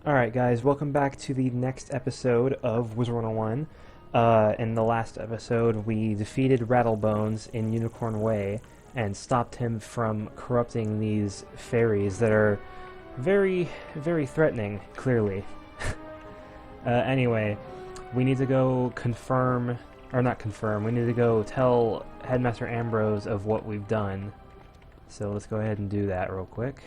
Alright guys, welcome back to the next episode of Wizard101. In the last episode, we defeated Rattlebones in Unicorn Way and stopped him from corrupting these fairies that are very, very threatening, clearly. Anyway, we need to go confirm, or not confirm, we need to go tell Headmaster Ambrose of what we've done. So let's go ahead and do that real quick.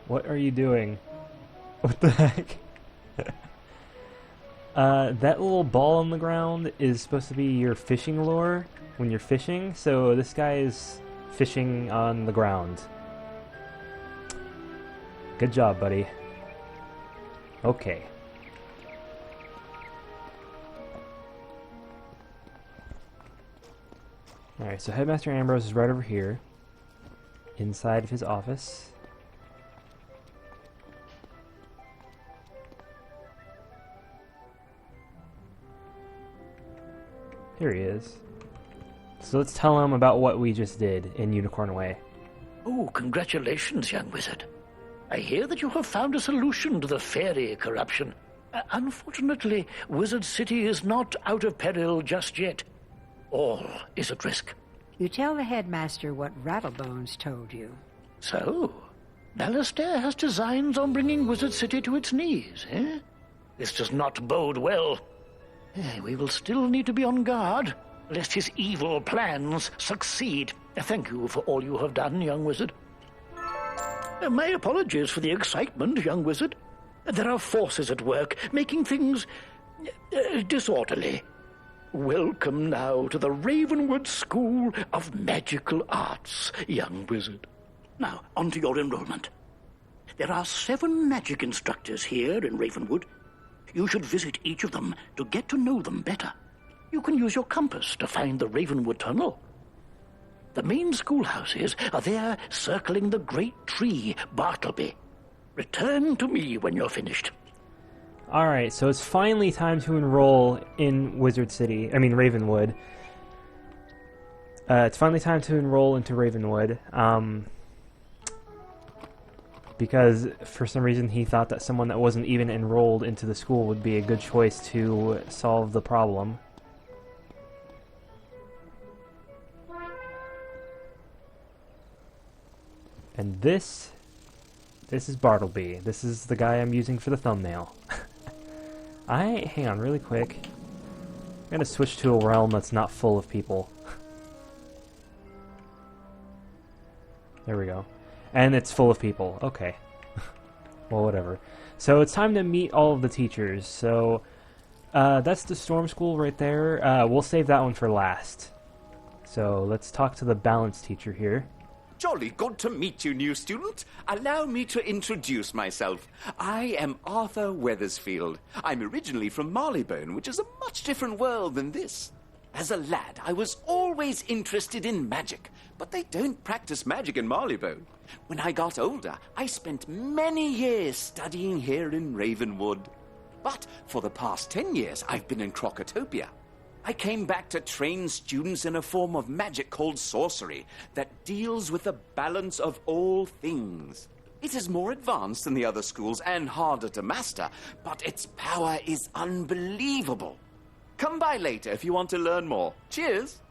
What are you doing? What the heck? That little ball on the ground is supposed to be your fishing lure when you're fishing, so this guy is fishing on the ground. Good job, buddy. Okay. Alright, so Headmaster Ambrose is right over here, inside of his office. Here he is. So let's tell him about what we just did in Unicorn Way. Oh, congratulations, young wizard. I hear that you have found a solution to the fairy corruption. Unfortunately, Wizard City is not out of peril just yet. All is at risk. You tell the headmaster what Rattlebones told you. So, Malistaire has designs on bringing Wizard City to its knees, eh? This does not bode well. We will still need to be on guard, lest his evil plans succeed. Thank you for all you have done, young wizard. My apologies for the excitement, young wizard. There are forces at work, making things disorderly. Welcome now to the Ravenwood School of Magical Arts, young wizard. Now, on to your enrollment. There are 7 magic instructors here in Ravenwood. You should visit each of them to get to know them better. You can use your compass to find the Ravenwood Tunnel. The main schoolhouses are there circling the great tree, Bartleby. Return to me when you're finished. Alright, so it's finally time to enroll in Ravenwood. It's finally time to enroll into Ravenwood. Because for some reason he thought that someone that wasn't even enrolled into the school would be a good choice to solve the problem. And this is Bartleby. This is the guy I'm using for the thumbnail. Hang on really quick. I'm gonna switch to a realm that's not full of people. There we go. And it's full of people. Okay. Well, whatever. So it's time to meet all of the teachers. So that's the Storm School right there. We'll save that one for last. So let's talk to the balance teacher here. Jolly good to meet you, new student. Allow me to introduce myself. I am Arthur Weathersfield. I'm originally from Marleybone, which is a much different world than this. As a lad, I was always interested in magic, but they don't practice magic in Marleybone. When I got older, I spent many years studying here in Ravenwood. But for the past 10 years, I've been in Crocotopia. I came back to train students in a form of magic called sorcery that deals with the balance of all things. It is more advanced than the other schools and harder to master, but its power is unbelievable. Come by later if you want to learn more. Cheers!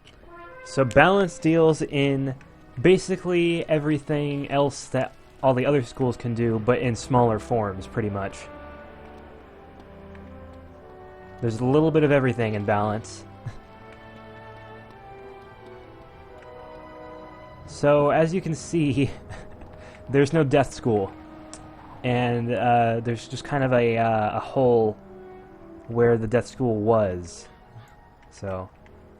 So balance deals in basically everything else that all the other schools can do, but in smaller forms, pretty much. There's a little bit of everything in balance. So, as you can see, there's no death school. And there's just kind of a hole where the death school was. So...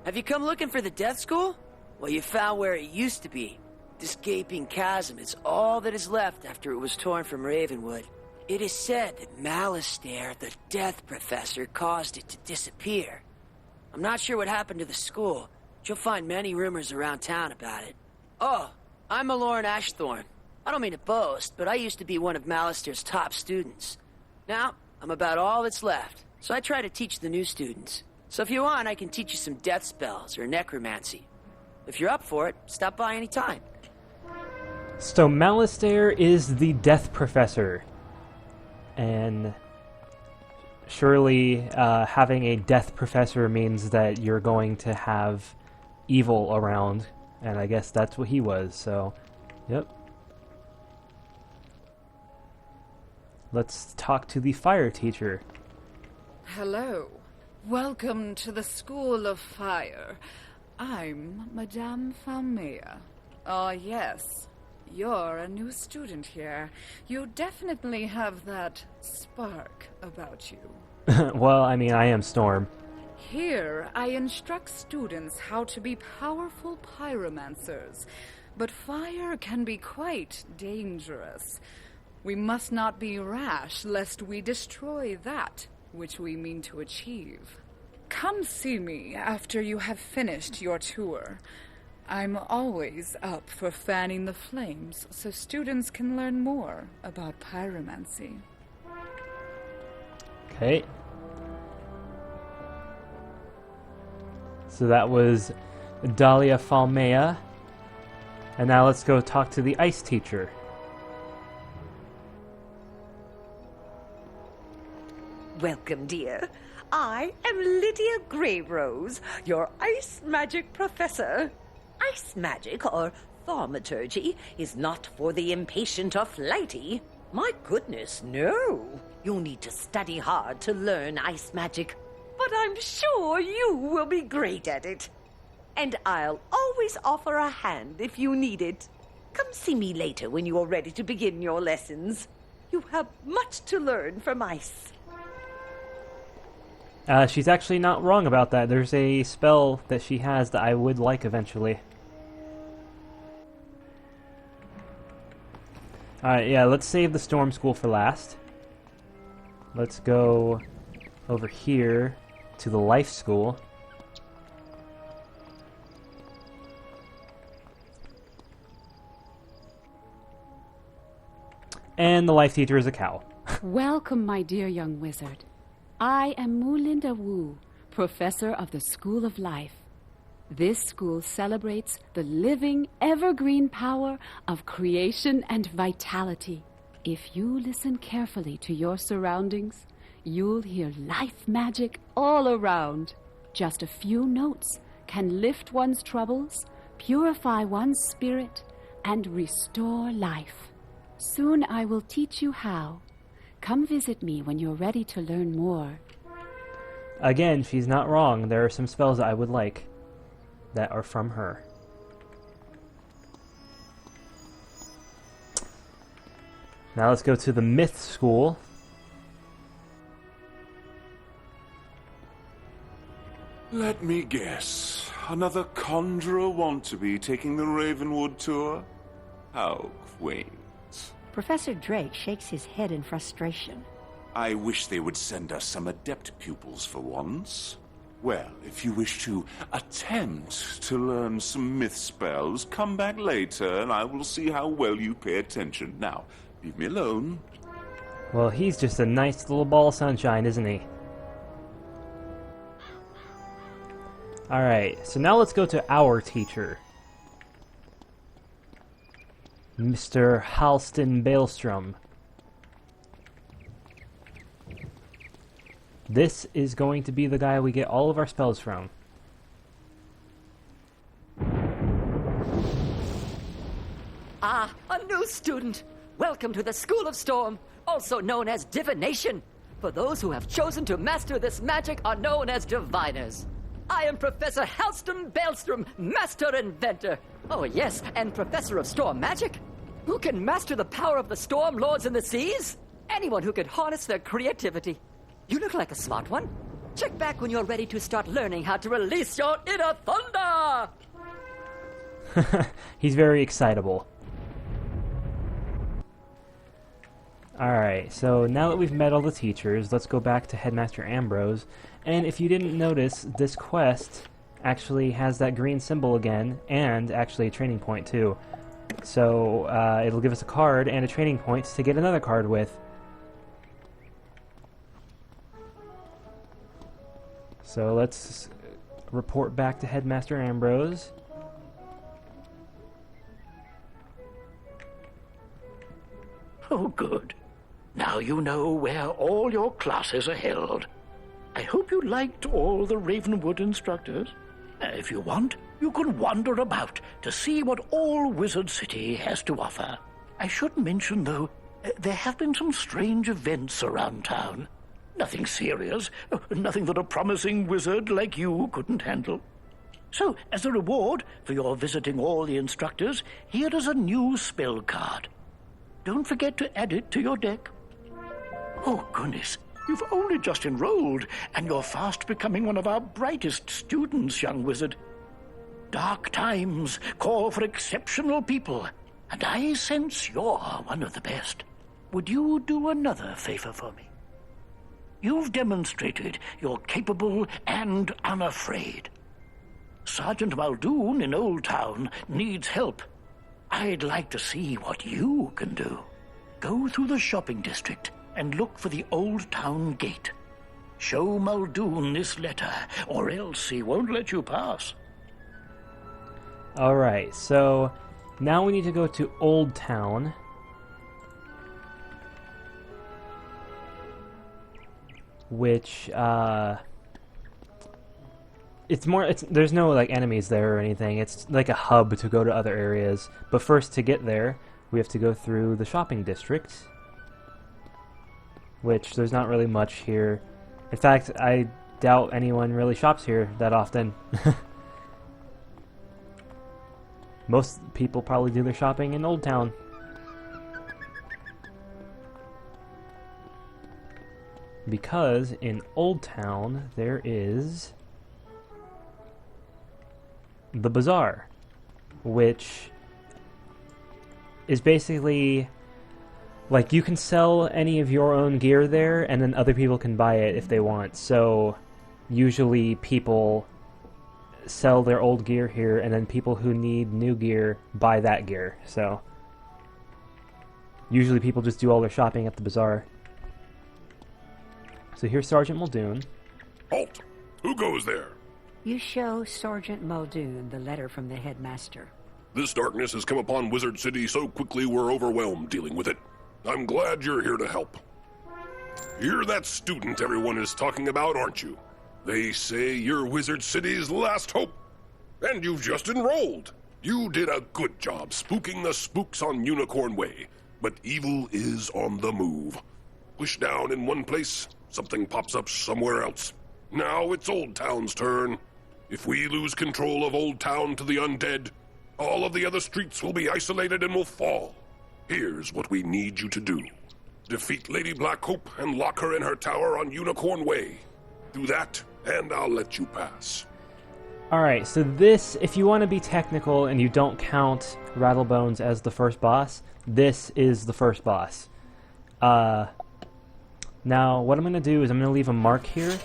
Have you come looking for the death school? Well, you found where it used to be. This gaping chasm is all that is left after it was torn from Ravenwood. It is said that Malistaire, the death professor, caused it to disappear. I'm not sure what happened to the school, but you'll find many rumors around town about it. Oh, I'm Malorn Ashthorn. I don't mean to boast, but I used to be one of Malistaire's top students. Now, I'm about all that's left, so I try to teach the new students. So if you want, I can teach you some death spells or necromancy. If you're up for it, stop by any time. So Malistaire is the death professor. And surely having a death professor means that you're going to have evil around. And I guess that's what he was, so yep. Let's talk to the fire teacher. Hello. Welcome to the School of Fire. I'm Madame Falmea. Oh, yes. You're a new student here. You definitely have that spark about you. Well, I mean, I am Storm. Here, I instruct students how to be powerful pyromancers. But fire can be quite dangerous. We must not be rash, lest we destroy that which we mean to achieve. Come see me after you have finished your tour. I'm always up for fanning the flames so students can learn more about pyromancy. Okay. So that was Dahlia Falmea. And now let's go talk to the ice teacher. Welcome, dear. I am Lydia Graverose, your ice magic professor. Ice magic, or thaumaturgy, is not for the impatient or flighty. My goodness, no. You'll need to study hard to learn ice magic, but I'm sure you will be great at it. And I'll always offer a hand if you need it. Come see me later when you are ready to begin your lessons. You have much to learn from ice. She's actually not wrong about that. There's a spell that she has that I would like eventually. Alright, yeah, let's save the Storm School for last. Let's go over here to the Life School. And the Life Teacher is a cow. Welcome, my dear young wizard. I am Mulinda Wu, professor of the School of Life. This school celebrates the living, evergreen power of creation and vitality. If you listen carefully to your surroundings, you'll hear life magic all around. Just a few notes can lift one's troubles, purify one's spirit, and restore life. Soon I will teach you how. Come visit me when you're ready to learn more. Again, she's not wrong. There are some spells that I would like that are from her. Now let's go to the Myth School. Let me guess. Another conjurer want-to-be taking the Ravenwood tour? How quaint. Professor Drake shakes his head in frustration. I wish they would send us some adept pupils for once. Well, if you wish to attempt to learn some myth spells, come back later and I will see how well you pay attention. Now, leave me alone. Well, he's just a nice little ball of sunshine, isn't he? Alright, so now let's go to our teacher. Mr. Halston Baelstrom. This is going to be the guy we get all of our spells from. Ah, a new student. Welcome to the School of Storm, also known as Divination. For those who have chosen to master this magic are known as Diviners. I am Professor Halston Baelstrom, Master Inventor. Oh yes, and Professor of Storm Magic. Who can master the power of the Storm Lords in the seas? Anyone who can harness their creativity. You look like a smart one. Check back when you're ready to start learning how to release your inner thunder! He's very excitable. Alright, so now that we've met all the teachers, let's go back to Headmaster Ambrose. And if you didn't notice, this quest actually has that green symbol again, and actually a training point too. So it'll give us a card and a training point to get another card with. So let's report back to Headmaster Ambrose. Oh, good. Now you know where all your classes are held. I hope you liked all the Ravenwood instructors. If you want, you can wander about to see what all Wizard City has to offer. I should mention, though, there have been some strange events around town. Nothing serious, nothing that a promising wizard like you couldn't handle. So, as a reward for your visiting all the instructors, here is a new spell card. Don't forget to add it to your deck. Oh, goodness, you've only just enrolled, and you're fast becoming one of our brightest students, young wizard. Dark times call for exceptional people, and I sense you're one of the best. Would you do another favor for me? You've demonstrated you're capable and unafraid. Sergeant Muldoon in Old Town needs help. I'd like to see what you can do. Go through the shopping district and look for the Old Town gate. Show Muldoon this letter, or else he won't let you pass. Alright, so now we need to go to Old Town. Which, there's no, like, enemies there or anything. It's like a hub to go to other areas. But first, to get there, we have to go through the shopping district. Which, there's not really much here. In fact, I doubt anyone really shops here that often. Most people probably do their shopping in Old Town. Because in Old Town there is the bazaar, which is basically like you can sell any of your own gear there, and then other people can buy it if they want. So usually people sell their old gear here, and then people who need new gear buy that gear. So usually people just do all their shopping at the bazaar. So here's Sergeant Muldoon. Halt! Who goes there? You show Sergeant Muldoon the letter from the headmaster. This darkness has come upon Wizard City so quickly we're overwhelmed dealing with it. I'm glad you're here to help. You're that student everyone is talking about, aren't you? They say you're Wizard City's last hope. And you've just enrolled. You did a good job spooking the spooks on Unicorn Way. But evil is on the move. Push down in one place, something pops up somewhere else. Now it's Old Town's turn. If we lose control of Old Town to the undead, all of the other streets will be isolated and will fall. Here's what we need you to do. Defeat Lady Blackhope and lock her in her tower on Unicorn Way. Do that, and I'll let you pass. Alright, so this, if you want to be technical and you don't count Rattlebones as the first boss, this is the first boss. Now, what I'm going to do is I'm going to leave a mark here,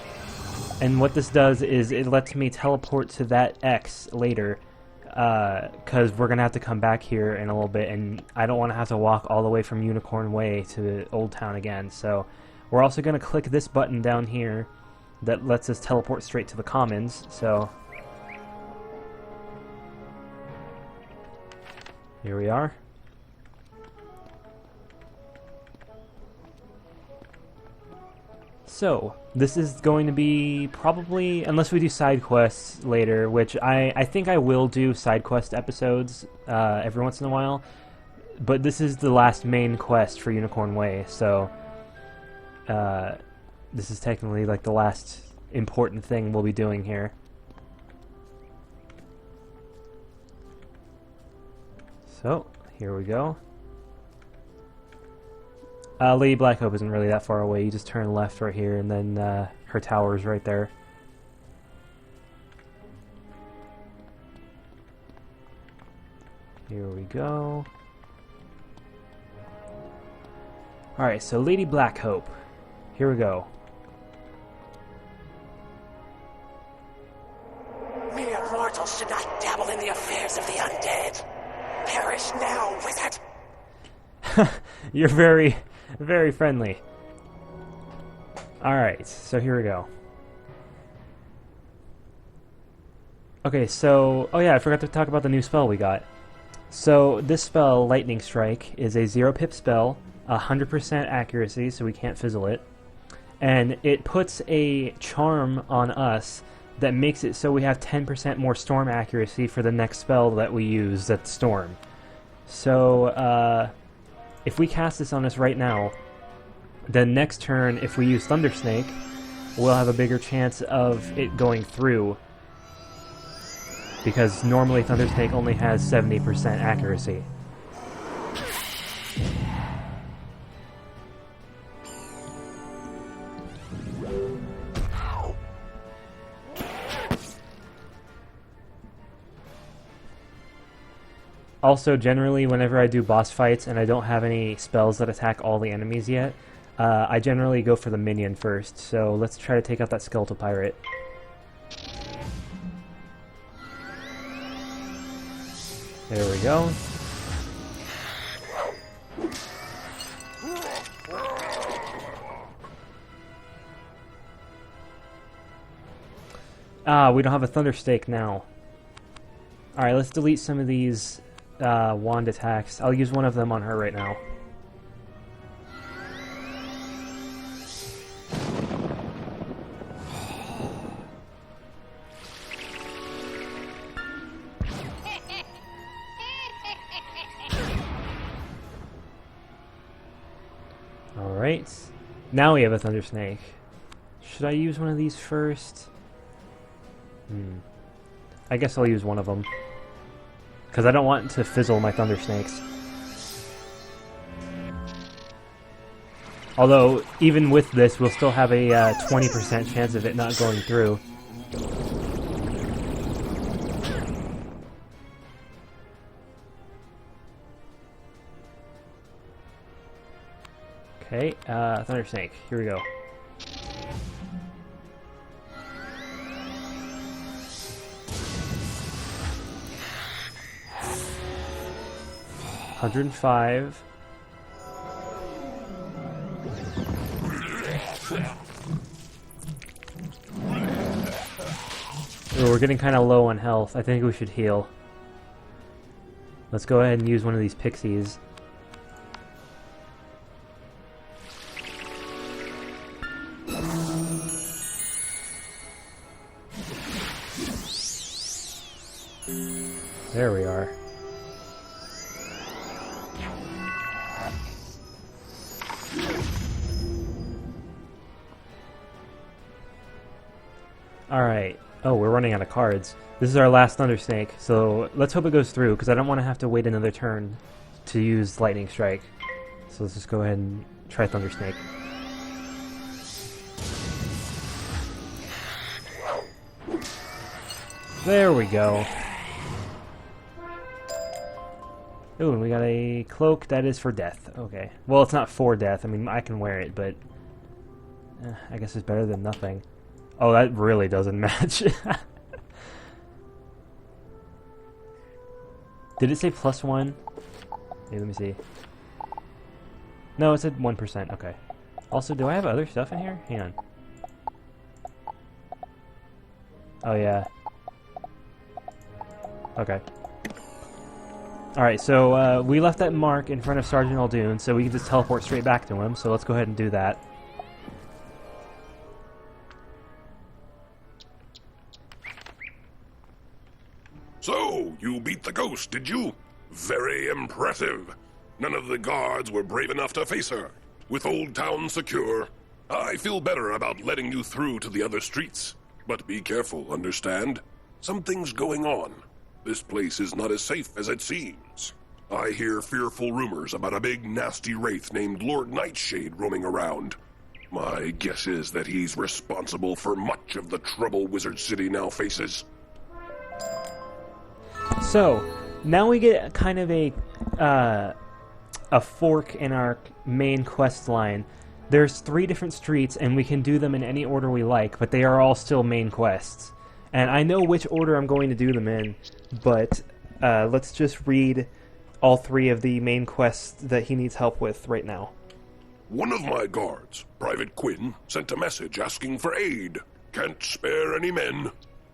and what this does is it lets me teleport to that X later, because we're going to have to come back here in a little bit, and I don't want to have to walk all the way from Unicorn Way to Old Town again. So we're also going to click this button down here that lets us teleport straight to the Commons. So here we are. So, this is going to be probably, unless we do side quests later, which I think I will do side quest episodes every once in a while, but this is the last main quest for Unicorn Way, so this is technically like the last important thing we'll be doing here. So, here we go. Lady Blackhope isn't really that far away. You just turn left right here, and then her tower is right there. Here we go. Alright, so Lady Blackhope. Here we go. Mere mortals should not dabble in the affairs of the undead. Perish now, wizard! You're very, very friendly. Alright, so here we go. Okay, so... Oh yeah, I forgot to talk about the new spell we got. So, this spell, Lightning Strike, is a 0 pip spell, 100% accuracy, so we can't fizzle it. And it puts a charm on us that makes it so we have 10% more storm accuracy for the next spell that we use, that's Storm. So, if we cast this on us right now, then next turn, if we use Thunder Snake, we'll have a bigger chance of it going through. Because normally Thunder Snake only has 70% accuracy. Also, generally, whenever I do boss fights and I don't have any spells that attack all the enemies yet, I generally go for the minion first. So let's try to take out that Skeletal Pirate. There we go. We don't have a Thunder Stake now. Alright, let's delete some of these wand attacks. I'll use one of them on her right now. Alright, now we have a Thunder Snake. Should I use one of these first? I guess I'll use one of them. Because I don't want to fizzle my Thunder Snakes. Although, even with this, we'll still have a 20% chance of it not going through. Okay, Thunder Snake. Here we go. $105. Ooh, we're getting kind of low on health. I think we should heal. Let's go ahead and use one of these pixies. There we are. Alright. Oh, we're running out of cards. This is our last Thunder Snake, so let's hope it goes through, because I don't want to have to wait another turn to use Lightning Strike. So let's just go ahead and try Thunder Snake. There we go. Ooh, and we got a cloak that is for death. Okay. Well, it's not for death. I mean, I can wear it, but I guess it's better than nothing. Oh, that really doesn't match. Did it say +1? Hey, let me see. No, it said 1%. Okay. Also, do I have other stuff in here? Hang on. Oh, yeah. Okay. Alright, so we left that mark in front of Sergeant Aldoon, so we can just teleport straight back to him, so let's go ahead and do that. So, you beat the ghost, did you? Very impressive. None of the guards were brave enough to face her. With Old Town secure, I feel better about letting you through to the other streets. But be careful, understand? Something's going on. This place is not as safe as it seems. I hear fearful rumors about a big nasty wraith named Lord Nightshade roaming around. My guess is that he's responsible for much of the trouble Wizard City now faces. So, now we get kind of a fork in our main quest line. There's 3 different streets, and we can do them in any order we like, but they are all still main quests. And I know which order I'm going to do them in, but let's just read all 3 of the main quests that he needs help with right now. One of my guards, Private Quinn, sent a message asking for aid. Can't spare any men,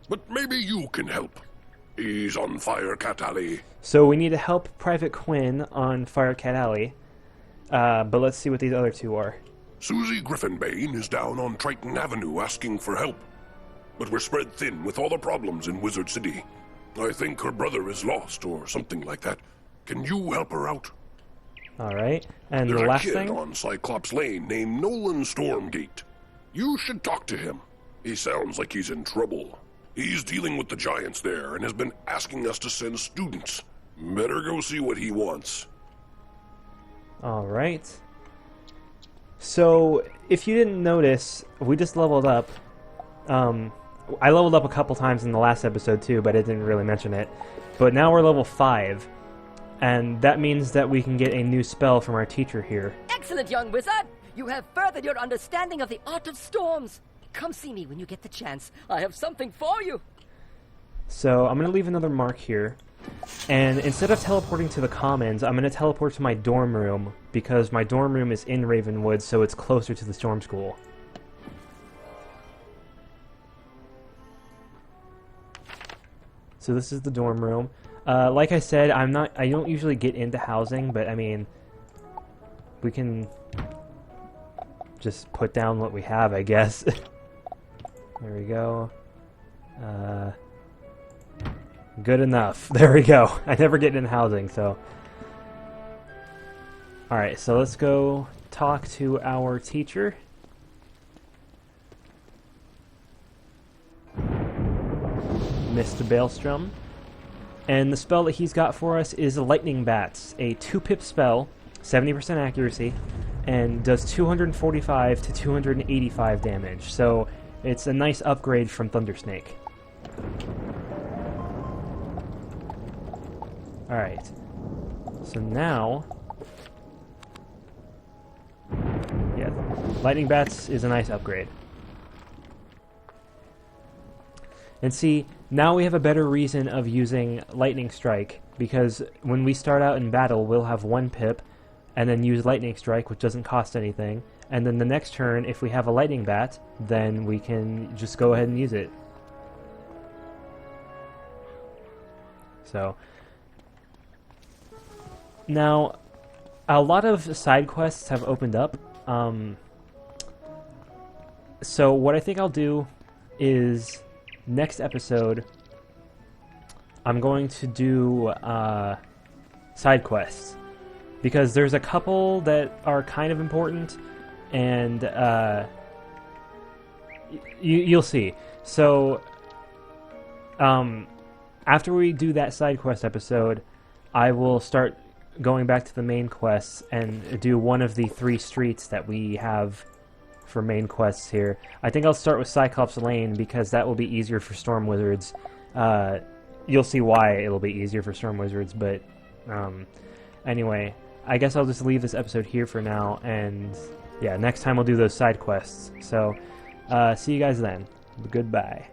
but maybe you can help. He's on Firecat Alley. So we need to help Private Quinn on Firecat Alley. But let's see what these other two are. Susie Griffinbane is down on Triton Avenue asking for help. But we're spread thin with all the problems in Wizard City. I think her brother is lost or something like that. Can you help her out? Alright, and There's the last a kid thing? on Cyclops Lane named Nolan Stormgate. You should talk to him. He sounds like he's in trouble. He's dealing with the giants there and has been asking us to send students. Better go see what he wants. Alright. So, if you didn't notice, we just leveled up. I leveled up a couple times in the last episode too, but I didn't really mention it. But now we're level 5. And that means that we can get a new spell from our teacher here. Excellent, young wizard! You have furthered your understanding of the art of storms. Come see me when you get the chance. I have something for you. So I'm going to leave another mark here. And instead of teleporting to the commons, I'm going to teleport to my dorm room, because my dorm room is in Ravenwood, so it's closer to the storm school. So this is the dorm room. Like I said, I don't usually get into housing, but I mean, we can just put down what we have, I guess. There we go. Good enough. There we go. I never get in housing, so. Alright, so let's go talk to our teacher. Mr. Baelstrom. And the spell that he's got for us is Lightning Bats, a 2-pip spell, 70% accuracy, and does 245 to 285 damage. So it's a nice upgrade from Thundersnake. Alright. So now... yeah, Lightning Bats is a nice upgrade. And see, now we have a better reason of using Lightning Strike, because when we start out in battle, we'll have 1 pip, and then use Lightning Strike, which doesn't cost anything, and then the next turn, if we have a Lightning Bat, then we can just go ahead and use it. So, now, a lot of side quests have opened up, so what I think I'll do is... next episode, I'm going to do side quests, because there's a couple that are kind of important, and you'll see. So, after we do that side quest episode, I will start going back to the main quests and do one of the 3 streets that we have for main quests here. I think I'll start with Cyclops Lane, because that will be easier for Storm Wizards. You'll see why it'll be easier for Storm Wizards, but anyway, I guess I'll just leave this episode here for now, and yeah, next time we'll do those side quests. So, see you guys then. Goodbye.